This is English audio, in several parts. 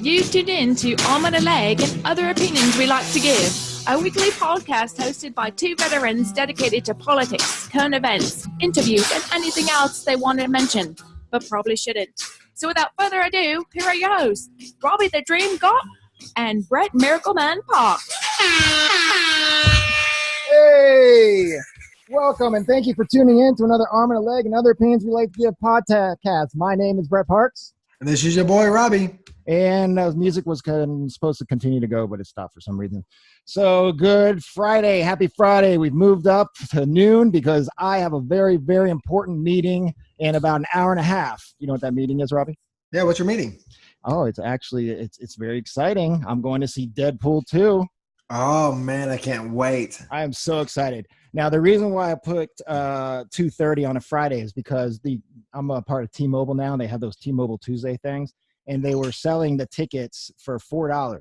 You've tuned in to Arm and a Leg and Other Opinions We Like to Give, a weekly podcast hosted by two veterans dedicated to politics, current events, interviews, and anything else they want to mention, but probably shouldn't. So without further ado, here are your hosts, Robbie the Dream Gaupp and Brett Miracle Man Park. Hey! Welcome and thank you for tuning in to another Arm and a Leg and Other Opinions We Like to Give podcast. My name is Brett Parks. And this is your boy, Robbie. And music was supposed to continue to go, but it stopped for some reason. So good Friday. Happy Friday. We've moved up to noon because I have a very, very important meeting in about an hour and a half. You know what that meeting is, Robbie? Yeah, what's your meeting? Oh, it's very exciting. I'm going to see Deadpool 2. Oh, man, I can't wait. I am so excited. Now, the reason why I put 2:30 on a Friday is because I'm a part of T-Mobile now. They have those T-Mobile Tuesday things, and they were selling the tickets for $4.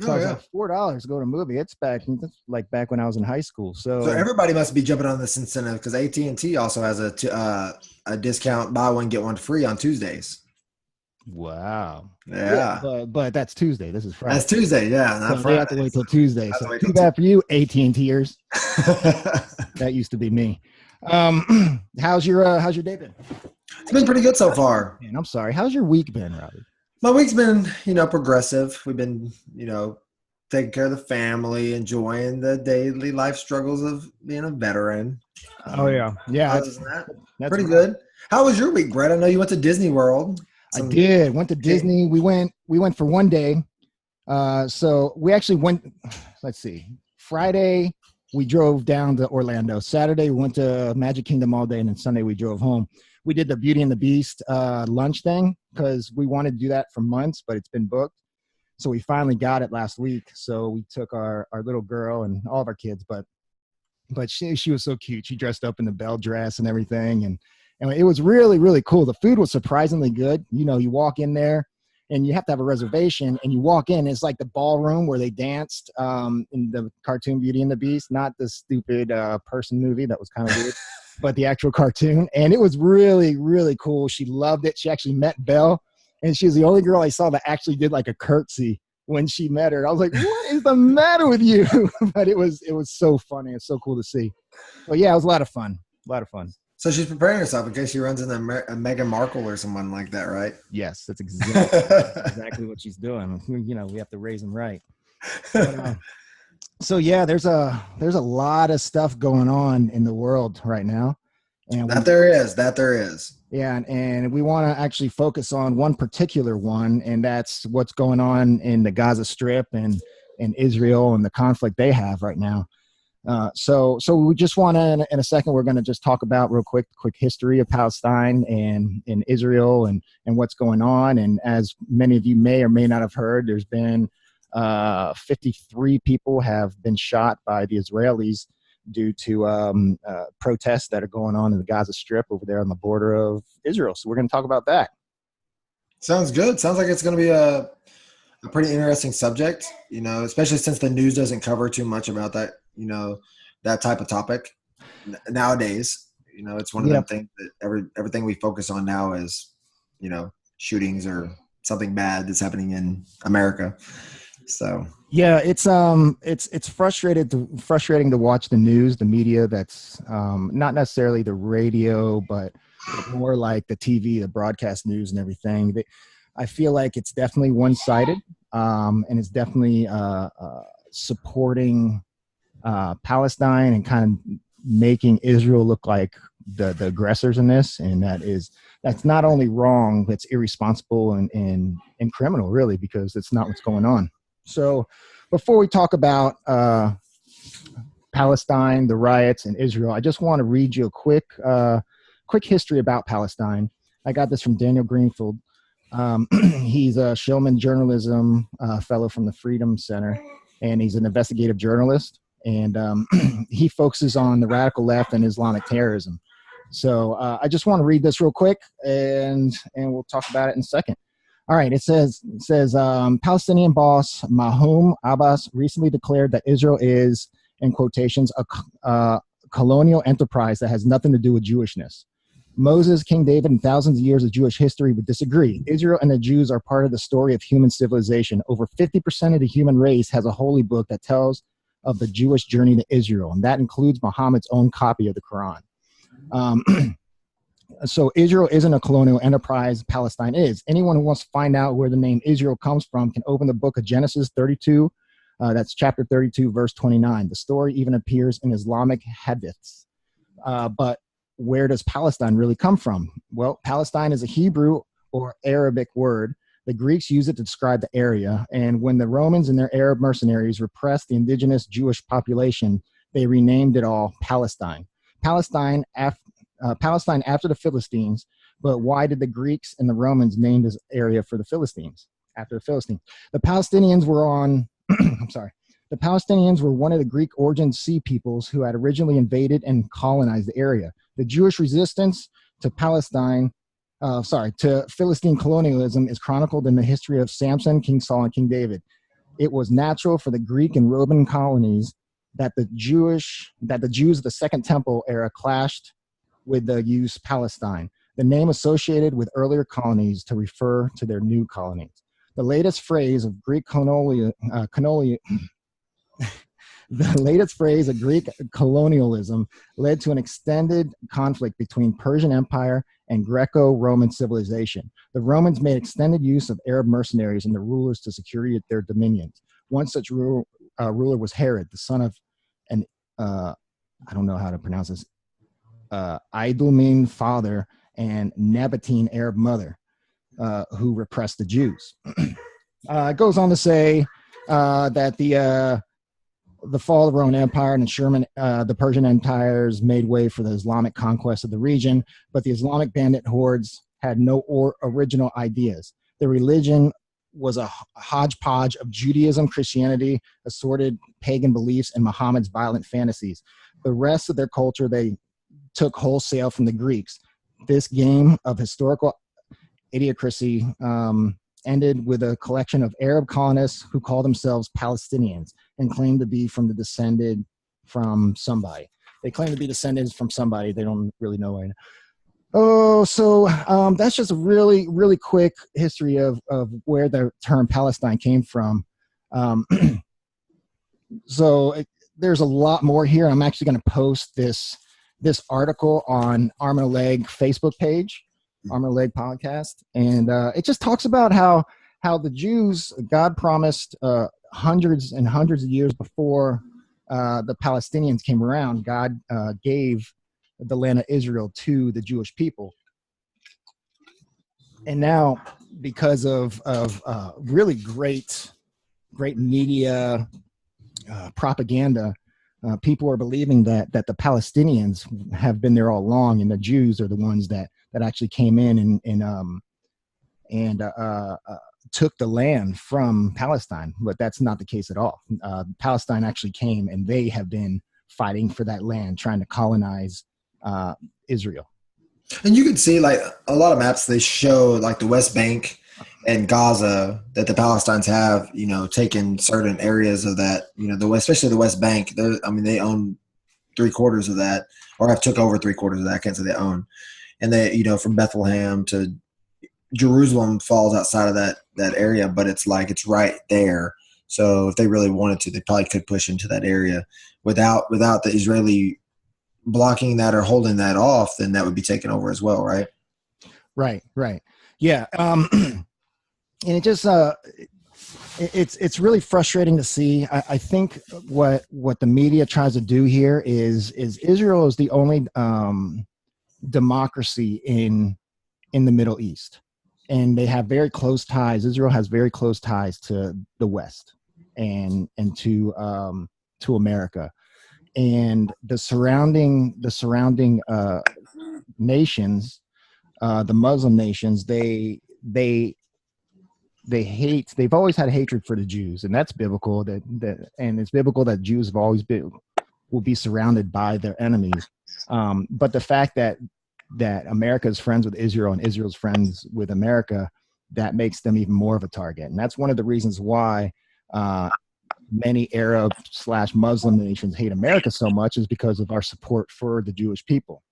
So I was like, $4 to go to a movie. It's back when I was in high school. So everybody must be jumping on this incentive because AT&T also has a discount, buy one, get one free on Tuesdays. Wow. Yeah. But that's Tuesday. This is Friday. That's Tuesday, yeah. Not so Friday. They have to wait till Tuesday. So too bad for you, AT&Ters. That used to be me. How's your day been? It's been pretty good so far. Man, I'm sorry. How's your week been, Robbie? My week's been, progressive. We've been, taking care of the family, enjoying the daily life struggles of being a veteran. Oh, yeah. Yeah. That's pretty good. How was your week, Brett? I know you went to Disney World. I did. Went to Disney. We went for one day. So we actually went, let's see, Friday we drove down to Orlando. Saturday we went to Magic Kingdom all day, and then Sunday we drove home. We did the Beauty and the Beast lunch thing because we wanted to do that for months, but it's been booked. So we finally got it last week. So we took our little girl and all of our kids, but she was so cute. She dressed up in the bell dress and everything, and it was really, really cool. The food was surprisingly good. You walk in there and you have to have a reservation, and you walk in, it's like the ballroom where they danced in the cartoon Beauty and the Beast, not the stupid person movie that was kind of weird, but the actual cartoon. And it was really, really cool. She loved it. She actually met Belle, and she was the only girl I saw that actually did like a curtsy when she met her. I was like, what is the matter with you? But it was so funny. It's so cool to see. But yeah, it was a lot of fun. So she's preparing herself in case she runs into Meghan Markle or someone like that, right? Yes, that's exactly what she's doing. We have to raise them right. So yeah, there's a lot of stuff going on in the world right now, and there is. Yeah, and we want to actually focus on one particular one, and that's what's going on in the Gaza Strip and Israel and the conflict they have right now. So we just want to, in a second, we're going to just talk about real quick history of Palestine and Israel and what's going on. And as many of you may or may not have heard, there's been 53 people have been shot by the Israelis due to protests that are going on in the Gaza Strip over there on the border of Israel. So we're going to talk about that. Sounds good. Sounds like it's going to be a pretty interesting subject, especially since the news doesn't cover too much about that. That type of topic nowadays. It's one of them things that everything we focus on now is, shootings or something bad that's happening in America. So yeah, it's frustrating to watch the news, the media that's not necessarily the radio, but more like the TV, the broadcast news and everything. I feel like it's definitely one-sided, and it's definitely supporting Palestine and kind of making Israel look like the aggressors in this, and that's not only wrong, it's irresponsible and criminal, really, because it's not what's going on. So before we talk about Palestine, the riots, and Israel, I just want to read you a quick history about Palestine. I got this from Daniel Greenfield. He's a Shillman journalism fellow from the Freedom Center, and he's an investigative journalist. And he focuses on the radical left and Islamic terrorism. So I just want to read this real quick, and we'll talk about it in a second. All right, it says Palestinian boss Mahmoud Abbas recently declared that Israel is, in quotations, a colonial enterprise that has nothing to do with Jewishness. Moses, King David, and thousands of years of Jewish history would disagree. Israel and the Jews are part of the story of human civilization. Over 50% of the human race has a holy book that tells of the Jewish journey to Israel, and that includes Muhammad's own copy of the Quran. So Israel isn't a colonial enterprise. Palestine is. Anyone who wants to find out where the name Israel comes from can open the book of Genesis 32. That's chapter 32, verse 29. The story even appears in Islamic hadiths. But where does Palestine really come from? Well, Palestine is a Hebrew or Arabic word. The Greeks use it to describe the area. And when the Romans and their Arab mercenaries repressed the indigenous Jewish population, they renamed it all Palestine. Palestine after the Philistines. But why did the Greeks and the Romans name this area for the Philistines after the Philistines? The Palestinians were on, the Palestinians were one of the Greek origin sea peoples who had originally invaded and colonized the area. The Jewish resistance to to Philistine colonialism is chronicled in the history of Samson, King Saul, and King David. It was natural for the Greek and Roman colonies that the Jews of the Second Temple era clashed with the use Palestine, the name associated with earlier colonies to refer to their new colonies. The latest phrase of Greek colonialism led to an extended conflict between Persian Empire and Greco-Roman civilization. The Romans made extended use of Arab mercenaries and the rulers to secure their dominions. One such ruler was Herod, the son of an, I don't know how to pronounce this, Idumean father and Nabatean Arab mother, who repressed the Jews. It goes on to say that the fall of the Roman Empire and the Persian empires made way for the Islamic conquest of the region, but the Islamic bandit hordes had no original ideas. Their religion was a hodgepodge of Judaism, Christianity, assorted pagan beliefs, and Muhammad's violent fantasies. The rest of their culture they took wholesale from the Greeks. This game of historical idiocracy ended with a collection of Arab colonists who call themselves Palestinians and claim to be descended from somebody. They claim to be descendants from somebody. They don't really know right now. Oh, so that's just a really, really quick history of where the term Palestine came from. There's a lot more here. I'm actually going to post this article on Arm and a Leg Facebook page, Arm and a Leg podcast, and it just talks about how the Jews, God promised hundreds and hundreds of years before the Palestinians came around, God gave the land of Israel to the Jewish people. And now, because of really great media propaganda, people are believing that the Palestinians have been there all along, and the Jews are the ones that actually came in and took the land from Palestine. But that's not the case at all. Palestine actually came, and they have been fighting for that land, trying to colonize Israel. And you can see, like, a lot of maps, they show like the West Bank and Gaza, that the Palestinians have, taken certain areas of that, especially the West Bank. They own 3/4 of that, or have took over 3/4 of that. I can't say they own. And they, from Bethlehem to Jerusalem falls outside of that area, but it's right there. So if they really wanted to, they probably could push into that area without the Israeli blocking that or holding that off. Then that would be taken over as well, right? Right. Yeah. And it just it's really frustrating to see. I think what the media tries to do here is Israel is the only democracy in the Middle East, and they have very close ties. Israel has very close ties to the West and to America, and the surrounding nations, the Muslim nations, they've always had hatred for the Jews, and that's biblical. And it's biblical that Jews have always will be surrounded by their enemies. But the fact that America is friends with Israel and Israel's friends with America, that makes them even more of a target. And that's one of the reasons why many Arab/Muslim nations hate America so much, is because of our support for the Jewish people.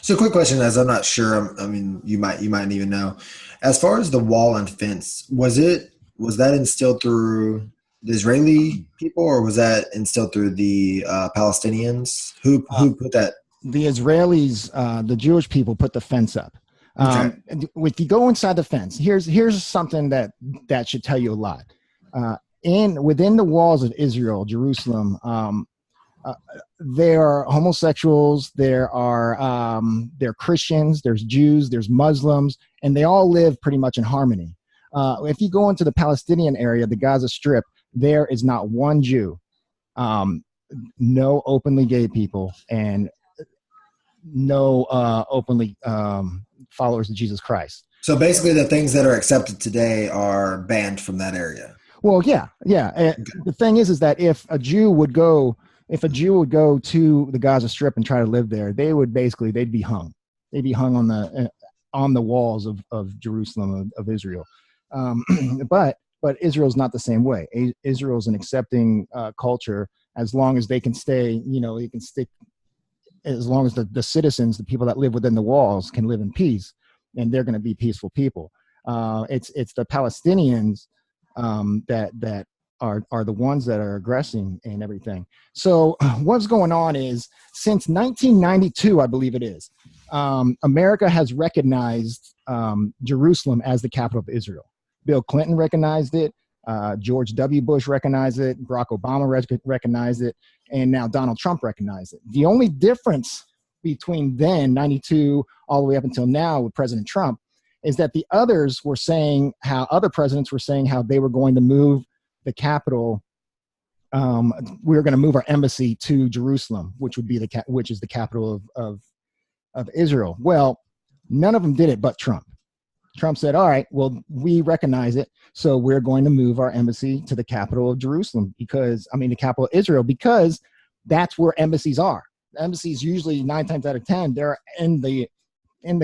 So, quick question, as I'm not sure. I mean, you might even know. As far as the wall and fence, was that instilled through the Israeli people, or was that instilled through the Palestinians? Uh, Who put that? the Israelis, the Jewish people, put the fence up. Okay. And if you go inside the fence, here's something that should tell you a lot. Within the walls of Israel, Jerusalem, uh, there are homosexuals, there are Christians, there's Jews, there's Muslims, and they all live pretty much in harmony. If you go into the Palestinian area, the Gaza Strip, there is not one Jew, no openly gay people, and no openly followers of Jesus Christ. So basically, the things that are accepted today are banned from that area. Well, yeah. The thing is that if a Jew would go to the Gaza Strip and try to live there, they'd be hung. They'd be hung on the walls of Jerusalem, of Israel. But Israel's not the same way. Israel's an accepting culture as long as they can stay. They can stick. As long as the citizens, the people that live within the walls, can live in peace, and they're going to be peaceful people. It's the Palestinians that are the ones that are aggressing and everything. So what's going on is, since 1992, I believe it is, America has recognized Jerusalem as the capital of Israel. Bill Clinton recognized it. George W. Bush recognized it. Barack Obama recognized it. And now Donald Trump recognized it. The only difference between then, 92, all the way up until now with President Trump, is that the others were saying how other presidents were saying how they were going to move the capital. We were going to move our embassy to Jerusalem, which would be which is the capital of Israel. Well, none of them did it but Trump. Trump said, all right, well, we recognize it, so we're going to move our embassy to the capital of Jerusalem, the capital of Israel, because that's where embassies are. Embassies usually 9 times out of 10, they're in the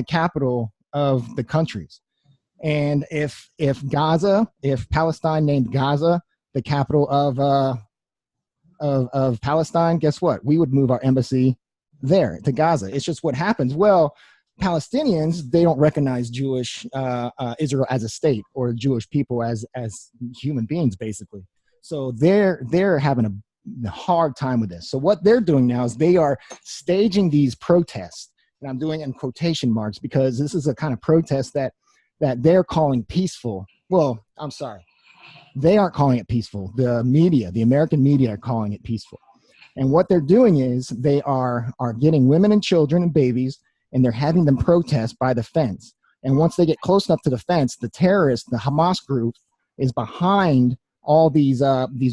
capital of the countries. And if Palestine named Gaza the capital of Palestine, guess what? We would move our embassy there to Gaza. It's just what happens. Well, Palestinians, they don't recognize Jewish Israel as a state, or Jewish people as human beings, basically. So they're having a hard time with this. So what they're doing now is they are staging these protests, and I'm doing in quotation marks because this is a kind of protest that they're calling peaceful. Well, I'm sorry, they aren't calling it peaceful. The media, the American media, are calling it peaceful. And what they're doing is they are getting women and children and babies, and they're having them protest by the fence. And once they get close enough to the fence, the terrorists, the Hamas group, is behind all these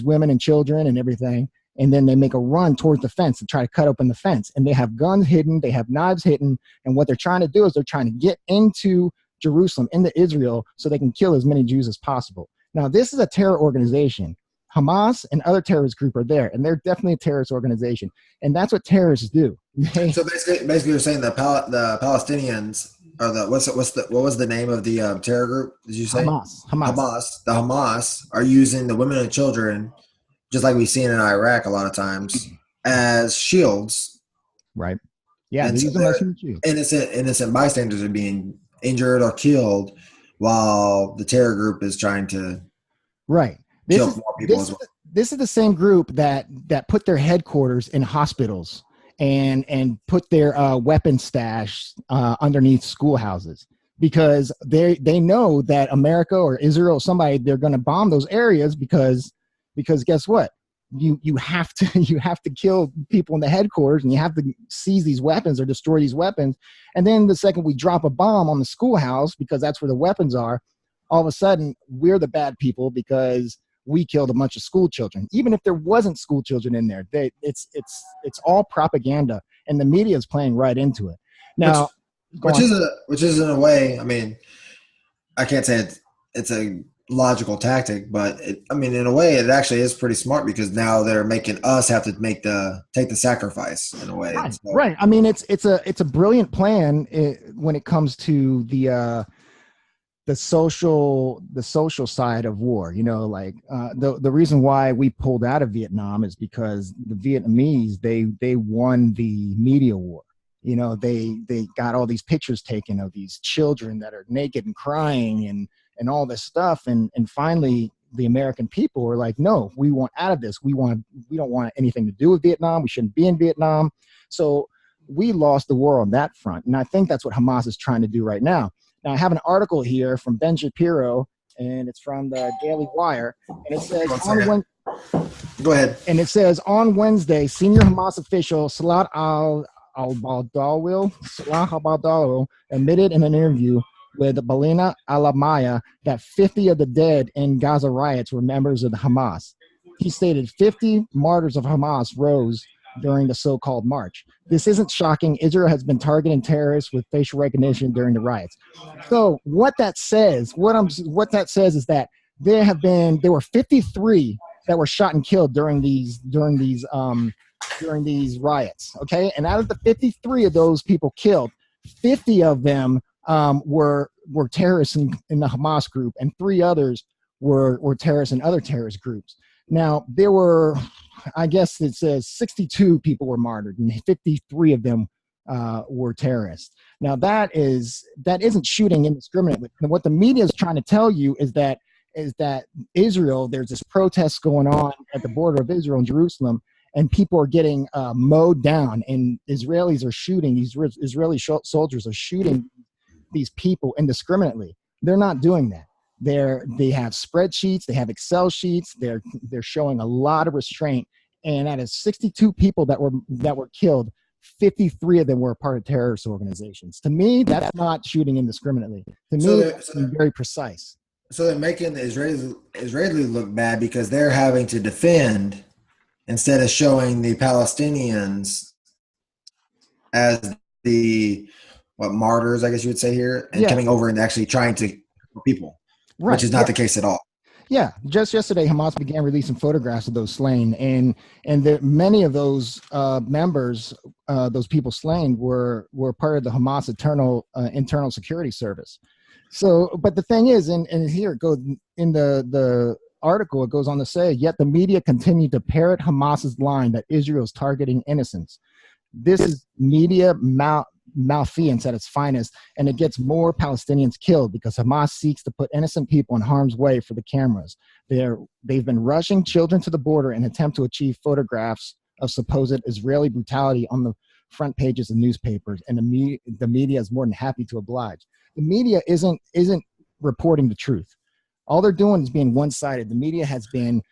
women and children and everything. And then they make a run towards the fence to try to cut open the fence. And they have guns hidden, they have knives hidden. And what they're trying to do is they're trying to get into Jerusalem, into Israel, so they can kill as many Jews as possible. Now, this is a terror organization. Hamas and other terrorist group are there, and they're definitely a terrorist organization. And that's what terrorists do. So basically, you're saying the Palestinians are what was the name of the terror group? Did you say Hamas? The Hamas are using the women and children, just like we've seen in Iraq a lot of times, as shields. Right. Yeah. And so innocent bystanders are being injured or killed, while the terror group is trying to kill more people as well. This is the same group that put their headquarters in hospitals and put their weapon stash underneath schoolhouses, because they know that America or Israel, somebody, they're going to bomb those areas because guess what? You have to kill people in the headquarters, and you have to seize these weapons or destroy these weapons. And then the second we drop a bomb on the schoolhouse, because that's where the weapons are, all of a sudden we're the bad people because we killed a bunch of school children. Even if there wasn't school children in there, it's all propaganda, and the media is playing right into it. Now, which is in a way, I mean, I can't say it's a logical tactic, but in a way, it actually is pretty smart, because now they're making us have to take the sacrifice in a way. Right. So, right. I mean, it's a brilliant plan when it comes to the social side of war. The reason why we pulled out of Vietnam is because the Vietnamese, they won the media war. they got all these pictures taken of these children that are naked and crying and all this stuff. And finally, the American people were like, no, we want out of this. We don't want anything to do with Vietnam. We shouldn't be in Vietnam. So we lost the war on that front. And I think that's what Hamas is trying to do right now. Now, I have an article here from Ben Shapiro, and it's from the Daily Wire. And it says, go ahead. And it says, on Wednesday, senior Hamas official Salah al-Badawi admitted in an interview with Balina Alamaya that 50 of the dead in Gaza riots were members of the Hamas. He stated 50 martyrs of Hamas rose during the so-called march. This isn't shocking. Israel has been targeting terrorists with facial recognition during the riots. So what that says is that there were 53 that were shot and killed during these riots. Okay, and out of the 53 of those people killed, 50 of them were terrorists in the Hamas group, and 3 others were terrorists in other terrorist groups. Now, there were, I guess it says 62 people were martyred, and 53 of them were terrorists. Now, that isn't shooting indiscriminately. And what the media is trying to tell you is that Israel, there's this protest going on at the border of Israel and Jerusalem, and people are getting mowed down, and Israelis are shooting. These Israeli soldiers are shooting these people indiscriminately. They're not doing that. They have spreadsheets, they have Excel sheets. They're showing a lot of restraint. And out of 62 people that were killed, 53 of them were a part of terrorist organizations. To me, that's not shooting indiscriminately. To me, it's very precise. So they're making the Israelis look bad because they're having to defend instead of showing the Palestinians as the martyrs, I guess you would say here, and coming over and actually trying to kill people, which is not the case at all. Yeah, just yesterday, Hamas began releasing photographs of those slain, and many of those members, those people slain, were part of the Hamas internal security service. So, but the thing is, and here it goes in the article, it goes on to say, yet the media continue to parrot Hamas's line that Israel is targeting innocents. This is media malfeasance at its finest, and it gets more Palestinians killed because Hamas seeks to put innocent people in harm's way for the cameras. They've been rushing children to the border in an attempt to achieve photographs of supposed Israeli brutality on the front pages of newspapers, and the media is more than happy to oblige. The media isn't reporting the truth. All they're doing is being one-sided. The media has been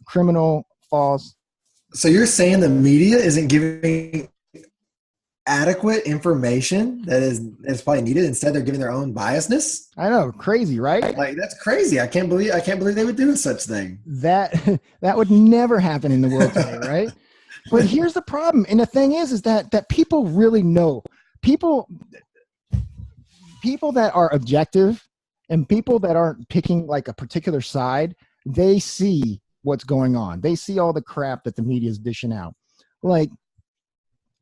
criminal, false. So you're saying the media isn't giving adequate information that is probably needed. Instead, they're giving their own biasness. I know, crazy, right? Like, that's crazy. I can't believe they would do such thing. That would never happen in the world today, right? But here's the problem, and the thing is that people really know. People that are objective and people that aren't picking like a particular side, they see what's going on. They see all the crap that the media is dishing out. Like,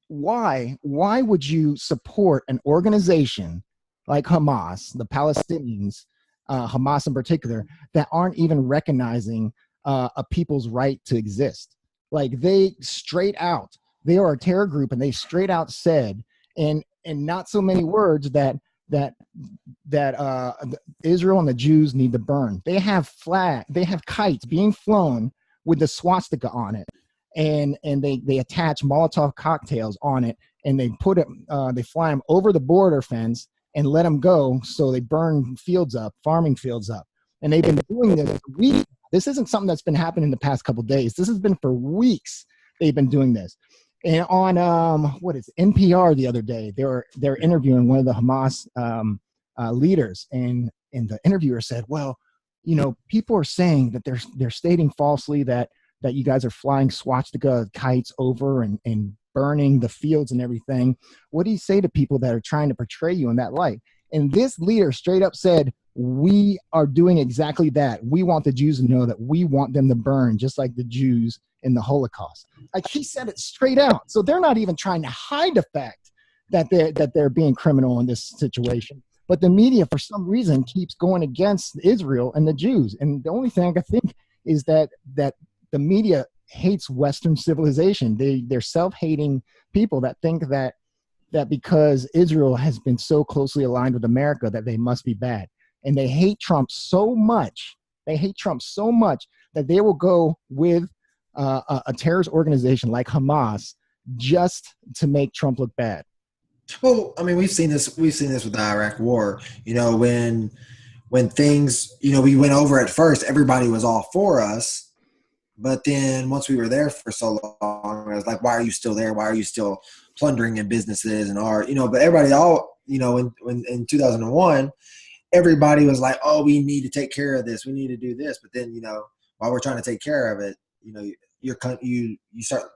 why would you support an organization like Hamas, the Palestinians, Hamas in particular, that aren't even recognizing a people's right to exist? Like, they are a terror group, and they straight out said, in not so many words, that Israel and the Jews need to burn. They have kites being flown with the swastika on it, and they attach Molotov cocktails on it, and they fly them over the border fence and let them go, so they burn farming fields up. And they've been doing this for weeks. This isn't something that's been happening in the past couple of days. This has been for weeks. They've been doing this. And on NPR the other day, they're interviewing one of the Hamas leaders, and the interviewer said, "Well, people are saying that they're stating falsely that you guys are flying swastika kites over and burning the fields and everything. What do you say to people that are trying to portray you in that light?" And this leader straight up said, "We are doing exactly that. We want the Jews to know that we want them to burn, just like the Jews in the Holocaust." Like, he said it straight out. So they're not even trying to hide the fact that they're being criminal in this situation. But the media, for some reason, keeps going against Israel and the Jews. And the only thing I can think is that the media hates Western civilization. They're self-hating people that think that that because Israel has been so closely aligned with America that they must be bad. And they hate Trump so much. They hate Trump so much that they will go with a terrorist organization like Hamas just to make Trump look bad. Well, I mean, we've seen this with the Iraq War. You know, when things, you know, we went over at first, everybody was all for us. But then once we were there for so long, I was like, why are you still there? Why are you still plundering in businesses and art? You know, but everybody when in 2001, everybody was like, oh, we need to take care of this. We need to do this. But then, you know, while we're trying to take care of it, you know,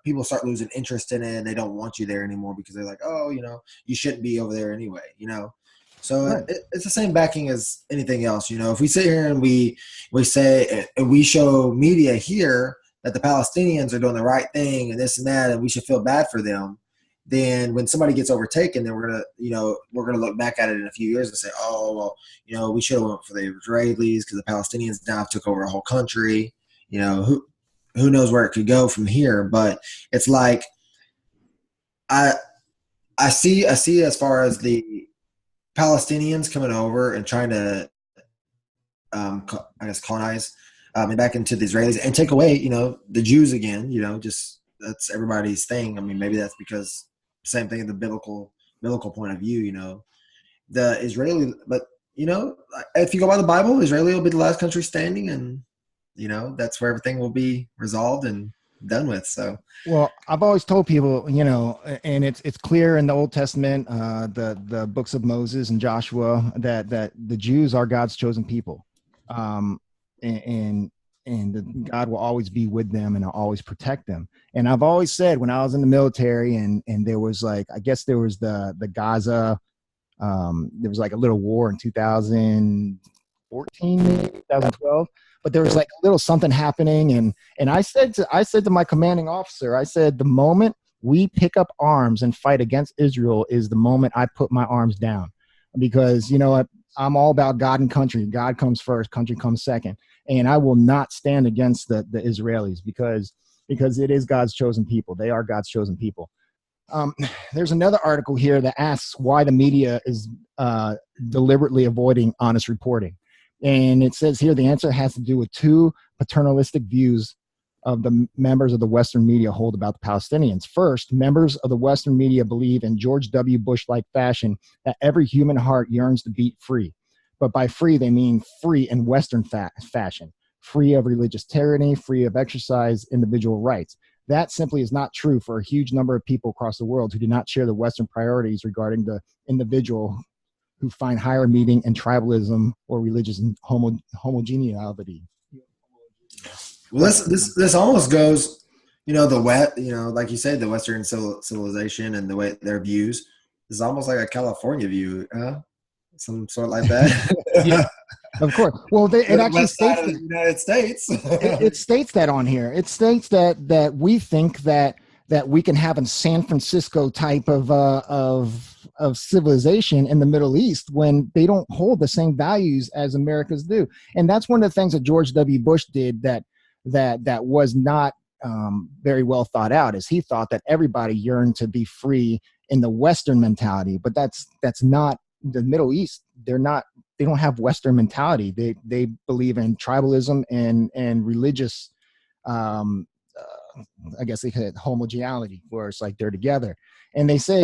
people start losing interest in it, and they don't want you there anymore because they're like, oh, you know, you shouldn't be over there anyway, you know. So Right. It's the same backing as anything else, you know. If we sit here and we say and we show media here that the Palestinians are doing the right thing and this and that, and we should feel bad for them, then when somebody gets overtaken, then we're gonna look back at it in a few years and say, oh, well, you know, we should have went for the Israelis because the Palestinians now took over a whole country. You know, who knows where it could go from here? But it's like I see as far as the Palestinians coming over and trying to, I guess, colonize and back into the Israelis and take away, you know, the Jews again. You know, just that's everybody's thing. I mean, maybe that's because same thing in the biblical point of view. You know, the Israeli, but you know, if you go by the Bible, Israeli will be the last country standing, and you know, that's where everything will be resolved and done with. So, well, I've always told people, you know, and it's clear in the Old Testament, the books of Moses and Joshua, that the Jews are God's chosen people, and God will always be with them and always protect them. And I've always said when I was in the military, and there was like, I guess there was the Gaza, there was like a little war in 2014, maybe 2012. But there was like a little something happening, and I said to my commanding officer, I said, the moment we pick up arms and fight against Israel is the moment I put my arms down, because you know I'm all about God and country. God comes first, country comes second, and I will not stand against the Israelis because it is God's chosen people. They are God's chosen people. There's another article here that asks why the media is deliberately avoiding honest reporting. And it says here the answer has to do with two paternalistic views of the members of the Western media hold about the Palestinians. First, members of the Western media believe in George W. Bush-like fashion that every human heart yearns to beat free. But by free, they mean free in Western fashion, free of religious tyranny, free of exercise individual rights. That simply is not true for a huge number of people across the world who do not share the Western priorities regarding the individual, who find higher meaning in tribalism or religious homogeneity. well, this almost goes, you know, like you said, the Western civilization and the way their views is almost like a California view, some sort like that. Yeah, of course. Well, it actually states that the United States. it states that on here. It states that we think that we can have a San Francisco type of civilization in the Middle East when they don't hold the same values as Americans do. And that's one of the things that George W. Bush did that was not very well thought out, is he thought that everybody yearned to be free in the Western mentality, but that's not the Middle East. They don't have Western mentality. They believe in tribalism and religious, I guess they could homogeneity, where it's like they're together. And they say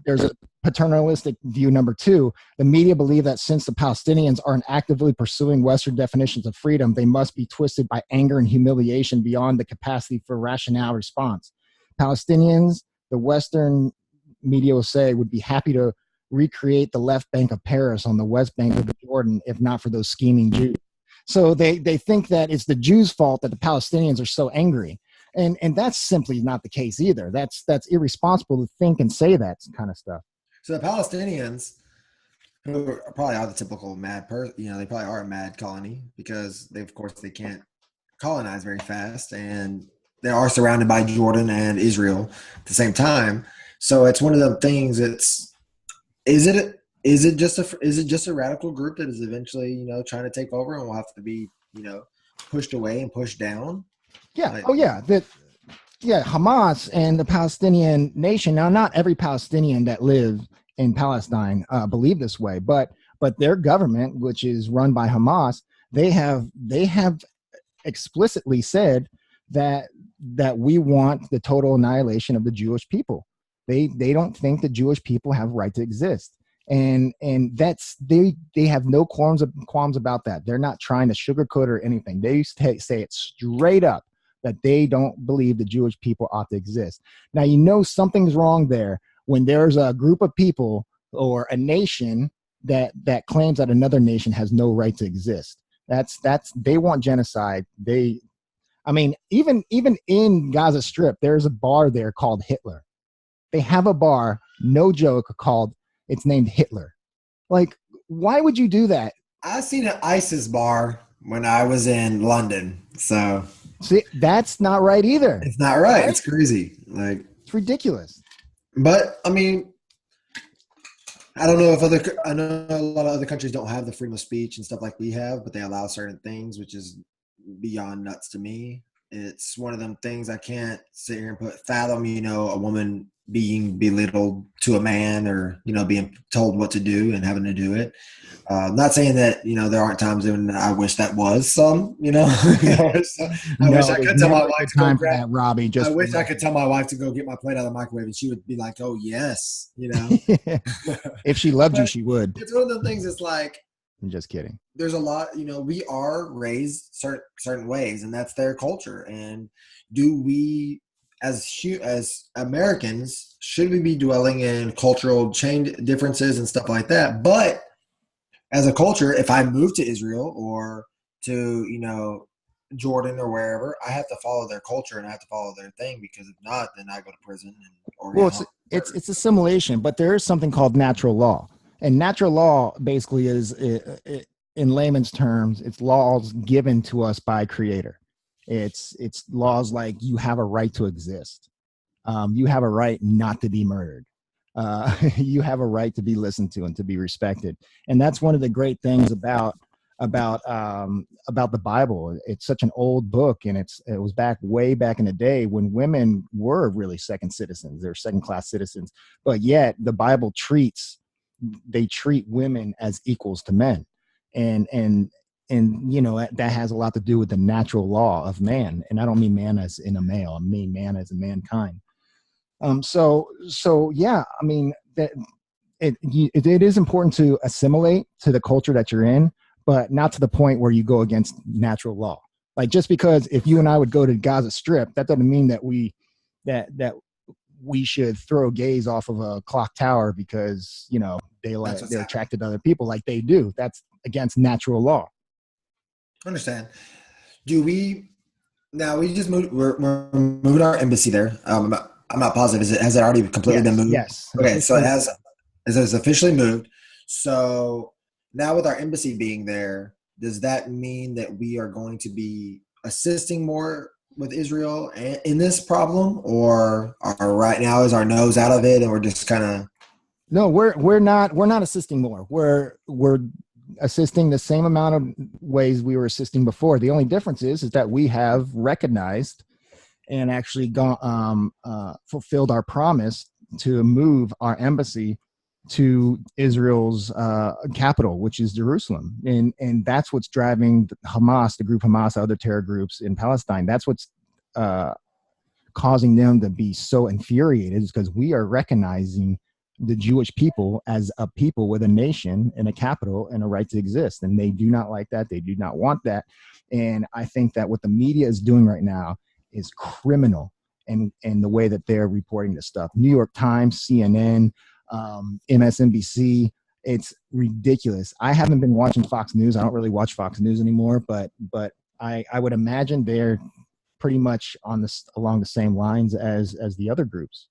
there's a paternalistic view number two. The media believe that since the Palestinians aren't actively pursuing Western definitions of freedom, they must be twisted by anger and humiliation beyond the capacity for rationale response. Palestinians, the Western media will say, would be happy to recreate the left bank of Paris on the west bank of the Jordan if not for those scheming Jews. So they think that it's the Jews' fault that the Palestinians are so angry. And that's simply not the case either. That's irresponsible to think and say that kind of stuff. So the Palestinians, who are probably are the typical mad person, you know, they probably are a mad colony because of course they can't colonize very fast, and they are surrounded by Jordan and Israel at the same time. So it's one of the things. Is it just a radical group that is eventually, you know, trying to take over and will have to be, you know, pushed away and pushed down? Yeah. Like, Oh, yeah. Hamas and the Palestinian nation. Now, not every Palestinian that lives in Palestine believe this way, but their government, which is run by Hamas, they have explicitly said that we want the total annihilation of the Jewish people. They don't think the Jewish people have a right to exist. And that's they have no qualms about that. They're not trying to sugarcoat or anything. They say it straight up that they don't believe the Jewish people ought to exist. Now, something's wrong there when there's a group of people or a nation that claims that another nation has no right to exist. That's they want genocide. Even in Gaza Strip, there's a bar there called Hitler. They have a bar, no joke, it's named Hitler. Like, why would you do that? I seen an ISIS bar when I was in London. So see, that's not right either. It's not right. It's crazy. Like, it's ridiculous. But I mean, I don't know I know a lot of other countries don't have the freedom of speech and stuff like we have, but they allow certain things, which is beyond nuts to me. It's one of them things I can't sit here and fathom, a woman being belittled to a man or, being told what to do and having to do it. Not saying that, there aren't times when I wish that was some, I wish I could tell my wife to go grab that, Robbie. I wish I could tell my wife to go get my plate out of the microwave and she would be like, oh, yes, If she loved you, she would. It's one of the things that's like, I'm just kidding. There's a lot, we are raised certain ways, and that's their culture. And do we, as Americans, should we be dwelling in cultural differences and stuff like that? But as a culture, if I move to Israel or to, Jordan or wherever, I have to follow their culture and I have to follow their thing, because if not, then I go to prison. It's assimilation, but there is something called natural law. And natural law basically is, in layman's terms, it's laws given to us by Creator. It's laws like you have a right to exist. You have a right not to be murdered. You have a right to be listened to and to be respected. And that's one of the great things about the Bible. It's such an old book, and it was way back in the day when women were really second citizens. They're second-class citizens, but yet the Bible treat women as equals to men. And that has a lot to do with the natural law of man. And I don't mean man as in a male, I mean man as in mankind. So yeah, I mean, that it is important to assimilate to the culture that you're in, but not to the point where you go against natural law. Like, just because if you and I would go to Gaza Strip, that doesn't mean that we should throw gays off of a clock tower because, they're attracted to other people like they do. That's against natural law. Understand. We just moved, we're moving our embassy there. I'm not positive. Has it already completely been moved? Yes. Okay. So it has officially moved. So now with our embassy being there, does that mean that we are going to be assisting more with Israel in this problem, or right now is our nose out of it and we're just kind of? No, we're not assisting more. We're assisting the same amount of ways we were assisting before. The only difference is that we have recognized and actually fulfilled our promise to move our embassy to Israel's capital, which is Jerusalem. And that's what's driving Hamas, the group Hamas, other terror groups in Palestine. That's what's causing them to be so infuriated, is because we are recognizing the Jewish people as a people with a nation and a capital and a right to exist. And they do not like that. They do not want that. And I think that what the media is doing right now is criminal, and the way that they're reporting this stuff. New York Times, CNN, MSNBC, it's ridiculous. I haven't been watching Fox News. I don't really watch Fox News anymore, but I would imagine they're pretty much along the same lines as the other groups.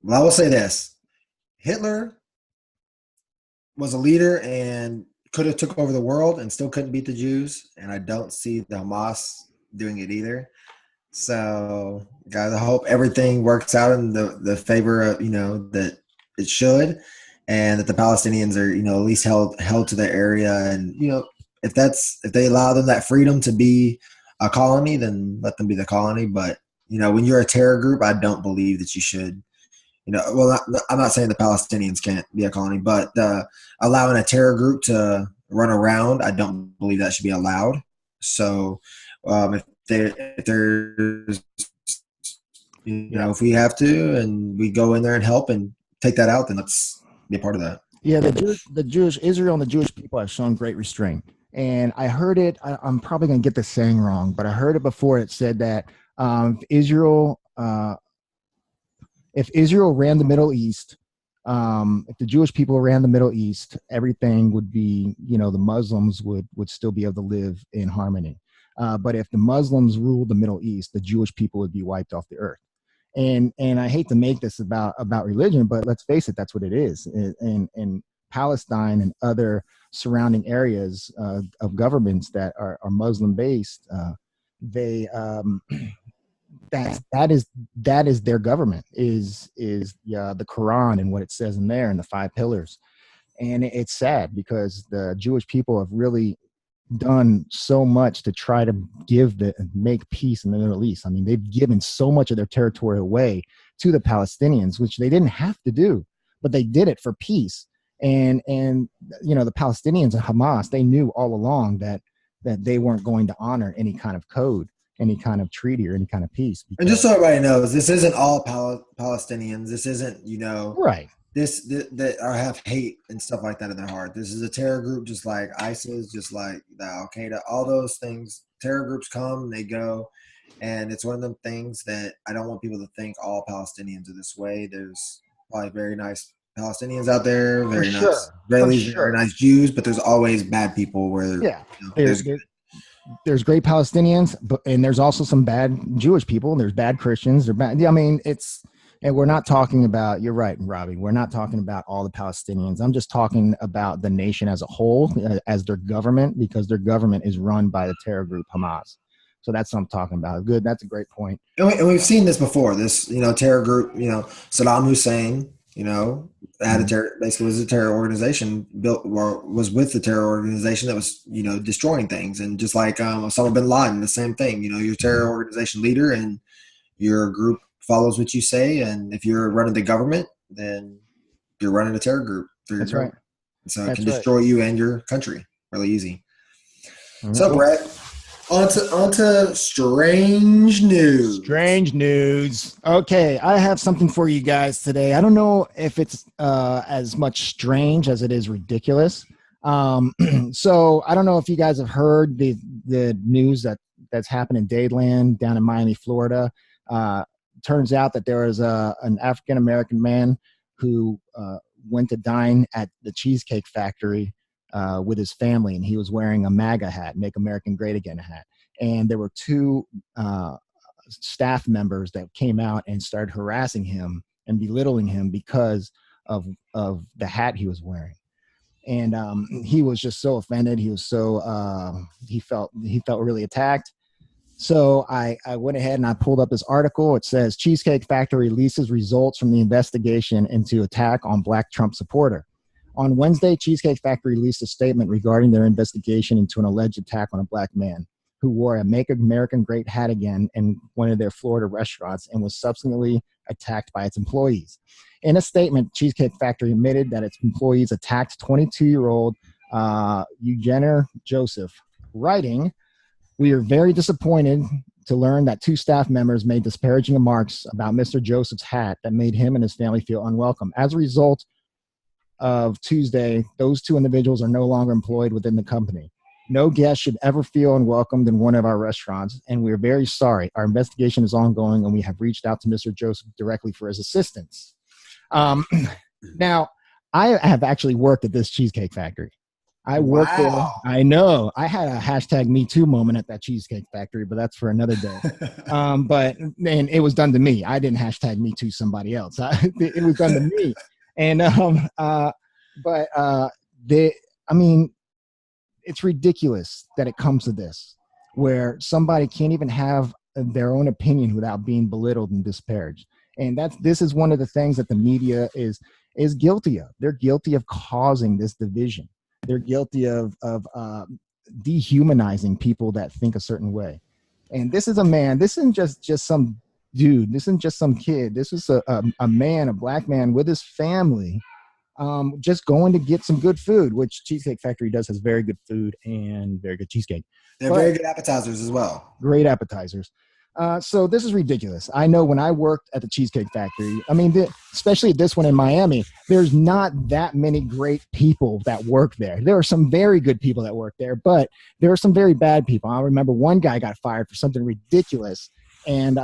Well, I will say this. Hitler was a leader and could have took over the world and still couldn't beat the Jews. And I don't see the Hamas doing it either. So, guys, I hope everything works out in the favor of, that it should, and that the Palestinians are, at least held to their area. And, if they allow them that freedom to be a colony, then let them be the colony. But, when you're a terror group, I don't believe that you should, well, I'm not saying the Palestinians can't be a colony, but allowing a terror group to run around, I don't believe that should be allowed. So if there's, if we have to and we go in there and help and take that out, then let's be a part of that. Yeah, Israel and the Jewish people have shown great restraint. And I heard it, I'm probably going to get the saying wrong, but I heard it before. It said that if Israel ran the Middle East, if the Jewish people ran the Middle East, everything would be, the Muslims would still be able to live in harmony. But if the Muslims ruled the Middle East, the Jewish people would be wiped off the earth. And I hate to make this about religion, but let's face it, that's what it is. In Palestine and other surrounding areas of governments that are Muslim based, that is their government, is the Quran and what it says in there and the 5 pillars. And it's sad because the Jewish people have really done so much to try to make peace in the Middle East. I mean, they've given so much of their territory away to the Palestinians, which they didn't have to do, but they did it for peace. And the Palestinians and Hamas, they knew all along that they weren't going to honor any kind of code, any kind of treaty, or any kind of peace. And just so everybody knows, this isn't all Palestinians. This isn't, right. This that have hate and stuff like that in their heart. This is a terror group, just like ISIS, just like the Al Qaeda. All those things, terror groups come, they go, and it's one of them things that I don't want people to think all Palestinians are this way. There's probably very nice Palestinians out there, very nice Israelis, very nice Jews, but there's always bad people where there's great Palestinians, and there's also some bad Jewish people, and there's bad Christians. They're bad. I mean, and we're not talking about, you're right, Robbie, we're not talking about all the Palestinians. I'm just talking about the nation as a whole, as their government, because their government is run by the terror group Hamas. So that's what I'm talking about. Good. That's a great point. And we've seen this before. This, terror group, Saddam Hussein, basically was a terror organization was with the terror organization that was, destroying things. And just like Osama bin Laden, the same thing, you're a terror organization leader and your group follows what you say. And if you're running the government, then you're running a terror group. That's right. So it can destroy you and your country really easy. Mm-hmm. So Brett, on to strange news. Strange news. Okay, I have something for you guys today. I don't know if it's as much strange as it is ridiculous. So I don't know if you guys have heard the news that's happened in Dadeland down in Miami, Florida. Turns out that there was an African-American man who went to dine at the Cheesecake Factory with his family, and he was wearing a MAGA hat, Make American Great Again hat. And there were 2 staff members that came out and started harassing him and belittling him because of the hat he was wearing. And he was just so offended. He was so he felt really attacked. So I went ahead and I pulled up this article. It says Cheesecake Factory releases results from the investigation into attack on Black Trump supporter. On Wednesday, Cheesecake Factory released a statement regarding their investigation into an alleged attack on a Black man who wore a Make American Great hat again in one of their Florida restaurants and was subsequently attacked by its employees. In a statement, Cheesecake Factory admitted that its employees attacked 22-year-old Eugenia Joseph, writing, "We are very disappointed to learn that 2 staff members made disparaging remarks about Mr. Joseph's hat that made him and his family feel unwelcome. As a result of Tuesday, those 2 individuals are no longer employed within the company. No guest should ever feel unwelcomed in one of our restaurants, and we're very sorry. Our investigation is ongoing, and we have reached out to Mr. Joseph directly for his assistance." Now, I have actually worked at this Cheesecake Factory. I worked there. I know. I had a hashtag Me Too moment at that Cheesecake Factory, but that's for another day. But it was done to me. I didn't hashtag Me Too somebody else. It was done to me. And it's ridiculous that it comes to this, where somebody can't even have their own opinion without being belittled and disparaged. And this is one of the things that the media is guilty of. They're guilty of causing this division. They're guilty of dehumanizing people that think a certain way. And this is a man. This isn't just some dude, this isn't just some kid. This is a man, a black man with his family, just going to get some good food, which Cheesecake Factory does, has very good food and very good cheesecake. They're very good appetizers as well. Great appetizers. So this is ridiculous. I know when I worked at the Cheesecake Factory, I mean, especially this one in Miami, there's not that many great people that work there. There are some very good people that work there, but there are some very bad people. I remember one guy got fired for something ridiculous, and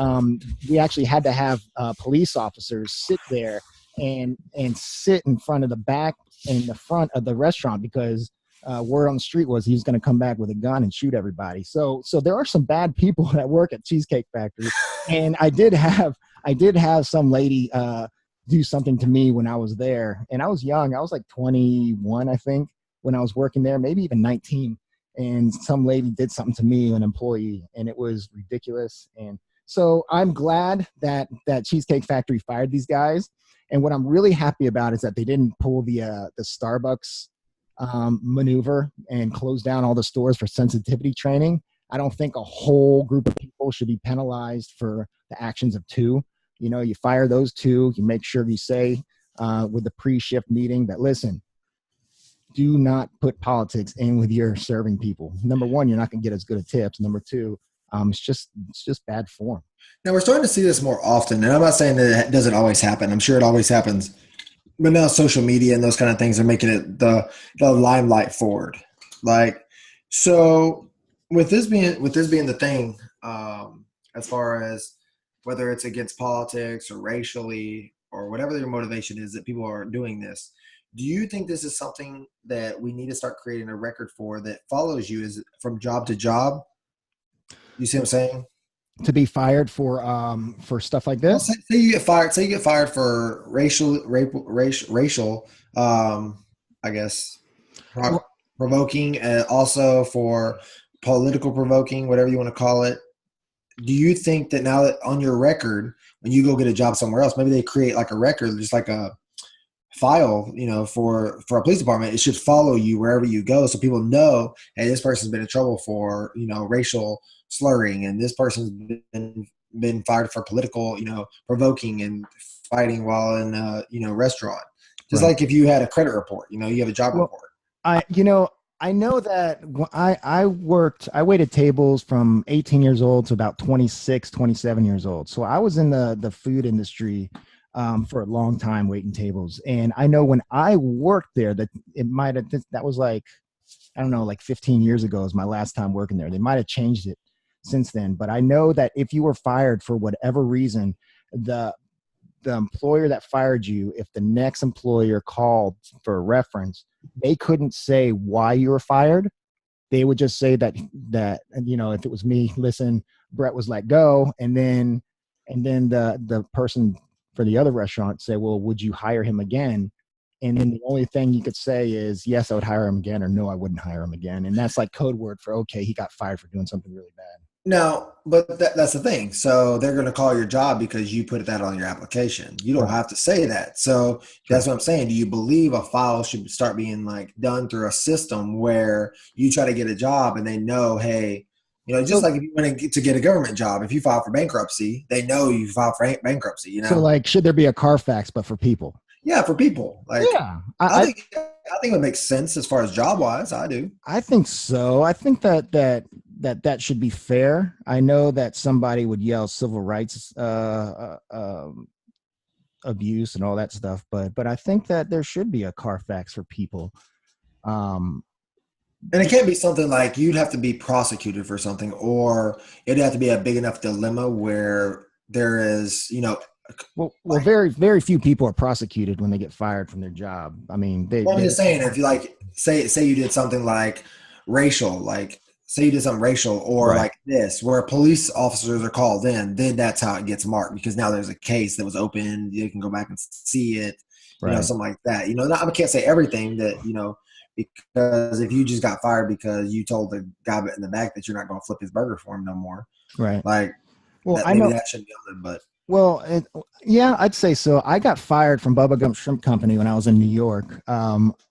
we actually had to have police officers sit there and sit in front of the front of the restaurant because word on the street was he was going to come back with a gun and shoot everybody. So there are some bad people that work at Cheesecake Factory. And I did have some lady do something to me when I was there. And I was young. I was like 21, I think, when I was working there, maybe even 19. And some lady did something to me, an employee, and it was ridiculous. And so I'm glad that Cheesecake Factory fired these guys. And what I'm really happy about is that they didn't pull the Starbucks maneuver and close down all the stores for sensitivity training. I don't think a whole group of people should be penalized for the actions of two. You know, you fire those two, you make sure you say with the pre-shift meeting that, listen, do not put politics in with your serving people. Number one, you're not going to get as good a tips. Number two, it's just bad form. Now we're starting to see this more often, and I'm not saying that it doesn't always happen. I'm sure it always happens. But now social media and those kind of things are making it the limelight forward. Like, so with this being the thing, as far as whether it's against politics or racially or whatever your motivation is that people are doing this, do you think this is something that we need to start creating a record for that follows you is from job to job? You see what I'm saying? To be fired for stuff like this? Well, say you get fired. Say you get fired for racial, I guess, provoking, and also for political provoking, whatever you want to call it. Do you think that now that on your record, when you go get a job somewhere else, maybe they create like a record, just like a file, you know, for a police department, it should follow you wherever you go, so people know, hey, this person's been in trouble for, you know, racial slurring, and this person's been fired for political, you know, provoking and fighting while in a, you know, restaurant. Just right. Like if you had a credit report, you know, you have a job report. I know that I waited tables from 18 years old to about 26, 27 years old. So I was in the food industry for a long time waiting tables. And I know when I worked there that that was like, I don't know, like 15 years ago is my last time working there. They might've changed it since then, but I know that if you were fired for whatever reason, the employer that fired you, if the next employer called for a reference, they couldn't say why you were fired. They would just say that, you know, if it was me, listen, Brett was let go. And then the person for the other restaurant say, well, would you hire him again? And then the only thing you could say is, yes, I would hire him again, or no, I wouldn't hire him again. And that's like code word for, okay, he got fired for doing something really bad. No, but that's the thing. So they're going to call your job because you put that on your application. You don't have to say that. So that's what I'm saying. Do you believe a file should start being like done through a system where you try to get a job and they know, hey, you know, just like if you want to get a government job, if you file for bankruptcy, they know you filed for bankruptcy, you know? So like, should there be a Carfax, but for people? Yeah, for people. Like, yeah, I think it would make sense as far as job wise. I do. I think so. I think that should be fair. I know that somebody would yell civil rights abuse and all that stuff, but I think that there should be a Carfax for people. And it can't be something like you'd have to be prosecuted for something, or it'd have to be a big enough dilemma where there is, you know. Well, very, very few people are prosecuted when they get fired from their job. I mean, I'm just saying, if you like, say you did something like racial, like say you did something racial or like this, where police officers are called in, then that's how it gets marked, because now there's a case that was open. You can go back and see it, you know, something like that. You know, I can't say everything that, you know, because if you just got fired because you told the guy in the back that you're not going to flip his burger for him no more. Right. Like, well, I know that shouldn't be on it, but. Well, yeah, I'd say so. I got fired from Bubba Gump Shrimp Company when I was in New York.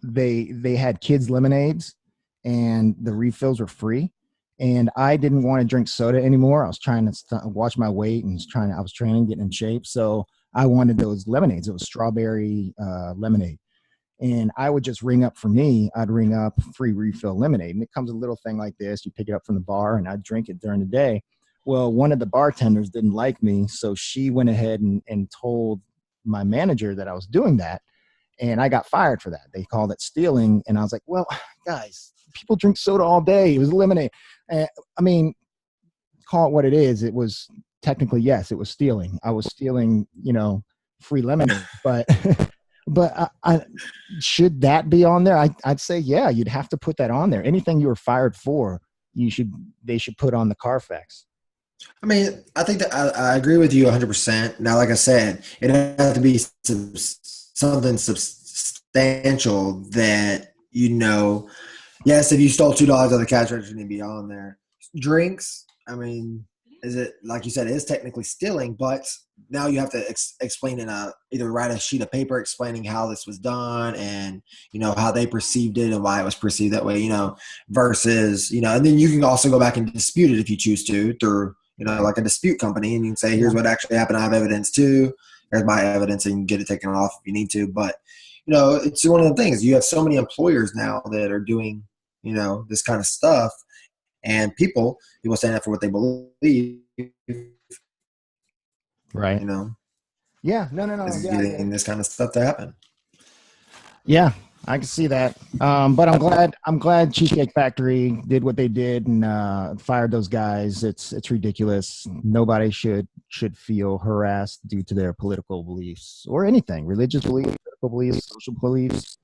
They had kids lemonades, and the refills were free. And I didn't want to drink soda anymore. I was trying to watch my weight and I was training, getting in shape. So I wanted those lemonades. It was strawberry lemonade. And I would just ring up for me. I'd ring up free refill lemonade. And it comes a little thing like this. You pick it up from the bar and I'd drink it during the day. Well, one of the bartenders didn't like me. So she went ahead and told my manager that I was doing that. And I got fired for that. They called it stealing. And I was like, well, guys, people drink soda all day. It was lemonade. I mean, call it what it is. It was technically, yes, it was stealing. I was stealing, free lemonade. But I should that be on there? I'd say, yeah, you'd have to put that on there. Anything you were fired for, they should put on the Carfax. I mean, I think that I agree with you 100%. Now, like I said, it has to be something substantial that, yes, if you stole $2 out of the cash register, it need to be on there. Drinks, I mean, is it, like you said, it is technically stealing, but now you have to explain either write a sheet of paper explaining how this was done and, how they perceived it and why it was perceived that way, versus, and then you can also go back and dispute it if you choose to through, like a dispute company, and you can say, here's what actually happened. I have evidence too. Here's my evidence, and you can get it taken off if you need to. But, it's one of the things. You have so many employers now that are doing, this kind of stuff, and people stand up for what they believe. Right. Yeah. No. Getting this kind of stuff to happen. Yeah, I can see that. But I'm glad Cheesecake Factory did what they did and fired those guys. It's ridiculous. Nobody should feel harassed due to their political beliefs or anything, religious beliefs, political beliefs, social beliefs.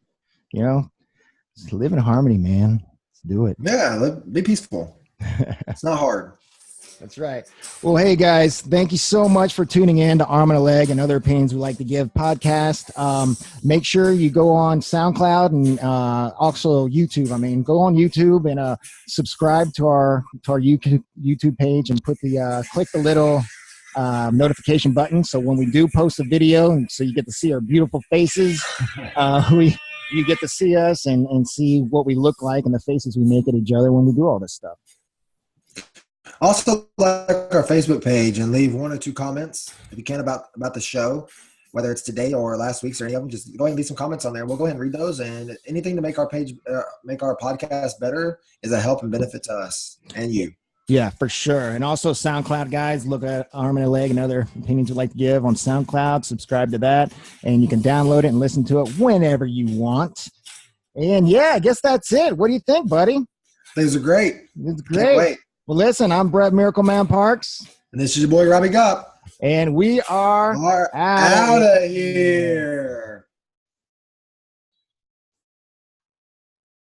Just live in harmony, man. Let's do it. Yeah, be peaceful. It's not hard. That's right. Well, hey guys, thank you so much for tuning in to Arm and a Leg and Other Opinions We Like to Give podcast. Make sure you go on SoundCloud and also YouTube. Go on YouTube and subscribe to our YouTube page and click the little notification button. So when we do post a video, and so you get to see our beautiful faces, you get to see us and see what we look like and the faces we make at each other when we do all this stuff. Also, like our Facebook page and leave 1 or 2 comments if you can about the show, whether it's today or last week's or any of them. Just go ahead and leave some comments on there. We'll go ahead and read those. And anything to make our page, make our podcast better is a help and benefit to us and you. Yeah, for sure. And also SoundCloud, guys, look at Arm and a Leg and Other Opinions You'd Like to Give on SoundCloud. Subscribe to that, and you can download it and listen to it whenever you want. And yeah, I guess that's it. What do you think, buddy? Things are great. It's great. Can't wait. Well, listen, I'm Brett Miracle Man Parks. And this is your boy, Robbie Gaupp. And we are out of here.